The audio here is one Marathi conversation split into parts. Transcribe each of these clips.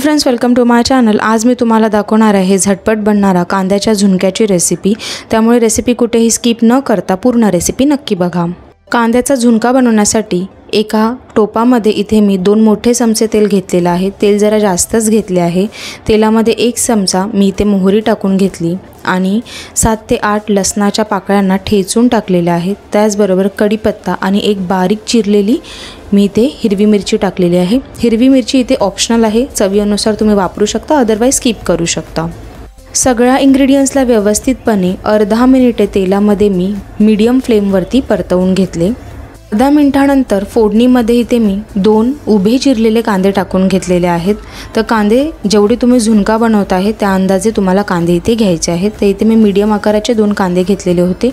Friends, welcome to my channel. आज मी तुम्हाला दाखवणार आहे झटपट बनणारा कांद्याच्या झुणक्याची रेसिपी। त्यामुळे रेसिपी कुठेही स्किप न करता पूर्ण रेसिपी नक्की बघा। कांद्याचा झुणका बनवण्यासाठी एका टोपामध्ये इथे मी 2 मोठे चमचे तेल घेतलेले आहे। तेल जरा जास्तच घेतले आहे। तेलामध्ये 1 चमचा मी इथे मोहरी टाकून घेतली आणि 7 ते 8 लसणाच्या पाकळ्यांना ठेचून टाकलेल्या आहेत। त्याचबरोबर कढीपत्ता आणि एक बारीक चिरलेली मी इथे हिरवी मिरची टाकलेली आहे। हिरवी मिरची इथे ऑप्शनल आहे, चवीनुसार तुम्ही वापरू शकता, अदरवाइज स्किप करू शकता। सगळ्या इंग्रेडियंट्सला व्यवस्थितपणे अर्धा मिनिटे तेलामध्ये मी मीडियम फ्लेमवरती परतवून घेतले। अर्धा मिनिटानंतर फोडणीमध्ये इथे मी 2 उभे चिरलेले कांदे टाकून घेतलेले आहेत। तर कांदे जेवढे तुम्ही झुणका बनवत आहे त्या अंदाजे तुम्हाला कांदे इथे घ्यायचे आहेत। तर इथे मी मीडियम आकाराचे 2 कांदे घेतलेले होते।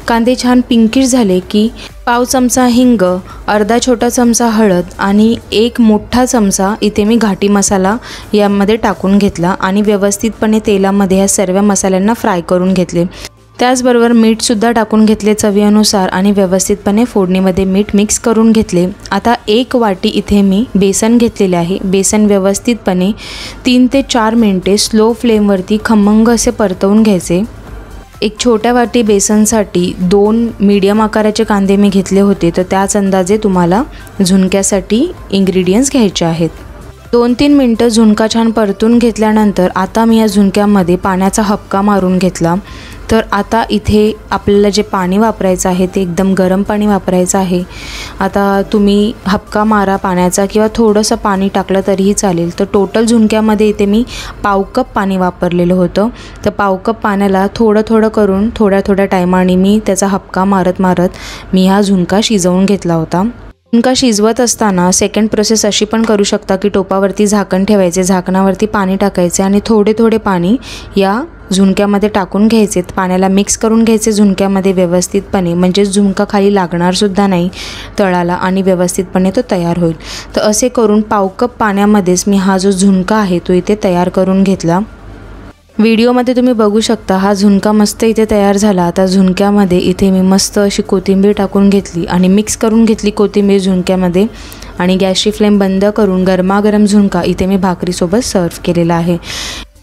कांदे छान पिंकिश झाले की पाव चमचा हिंग, अर्धा छोटा चमचा हळद आणि 1 मोठा चमचा इथे मी घाटी मसाला यामध्ये टाकून घेतला आणि व्यवस्थितपणे तेलामध्ये या सर्व मसाल्यांना फ्राय करून घेतले। त्याचबरोबर मीठ सुद्धा टाकून घेतले चवीनुसार आणि व्यवस्थितपणे फोडणीमध्ये मीठ मिक्स करून घेतले। आता 1 वाटी इथे मी बेसन घेतलेले आहे। बेसन व्यवस्थितपणे 3 ते 4 मिनिटे स्लो फ्लेमवरती खमंग असे परतवून घ्यायचे। एक छोट्या वाटी बेसनसाठी 2 मीडियम आकाराचे कांदे मी घेतले होते। तर त्याच अंदाजे तुम्हाला झुणक्यासाठी इंग्रेडियंट्स घ्यायचे आहेत। 2-3 मिनिटं झुणका छान परतून घेतल्यानंतर आता मी या झुणक्यामध्ये पाण्याचा हबका मारून घेतला। तर आता इथे आपल्याला जे पाणी वापरायचं आहे ते एकदम गरम पाणी वापरायचं आहे। आता तुम्ही हबका मारा पाण्याचा किंवा थोडंसं पाणी टाकलं तरीही चालेल। तर टोटल झुणक्यामध्ये इथे मी पाव कप पाणी वापरलेलं होतं। तर पाव कप पाण्याला थोडं करून थोड्या टायमाने मी त्याचा हबका मारत मी हा झुणका शिजवून घेतला होता। झुणका शिजवत असताना सेकंड प्रोसेस अशी पण करू शकता की टोपावरती झाकण ठेवायचे, झाकणावरती पाणी टाकायचे आणि थोडे पाणी या झुणक्यामध्ये टाकून घ्यायचे। पाण्याला मिक्स करून घ्यायचे झुणक्यामध्ये व्यवस्थितपणे, म्हणजे झुणका खाली लागणार सुद्धा नाही तळाला आणि व्यवस्थितपणे तो तयार होईल। तर असे करून पाव कप पाण्यामध्येच मी हा जो झुणका आहे तो इथे तयार करून घेतला। व्हिडिओमध्ये तुम्ही बघू शकता हा झुणका मस्त इथे तयार झाला। आता झुणक्यामध्ये इथे मी मस्त अशी कोथिंबीर टाकून घेतली आणि मिक्स करून घेतली कोथिंबीर झुणक्यामध्ये आणि गॅसची फ्लेम बंद करून गरमागरम झुणका इथे मी भाकरीसोबत सर्व केलेला आहे।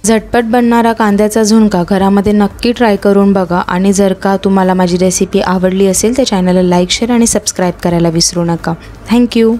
झटपट बनणारा कांद्याचा झुणका घरामध्ये नक्की ट्राय करून बघा आणि जर का तुम्हाला माझी रेसिपी आवडली असेल तर चॅनलला लाईक, शेअर आणि सबस्क्राईब करायला विसरू नका। थँक्यू।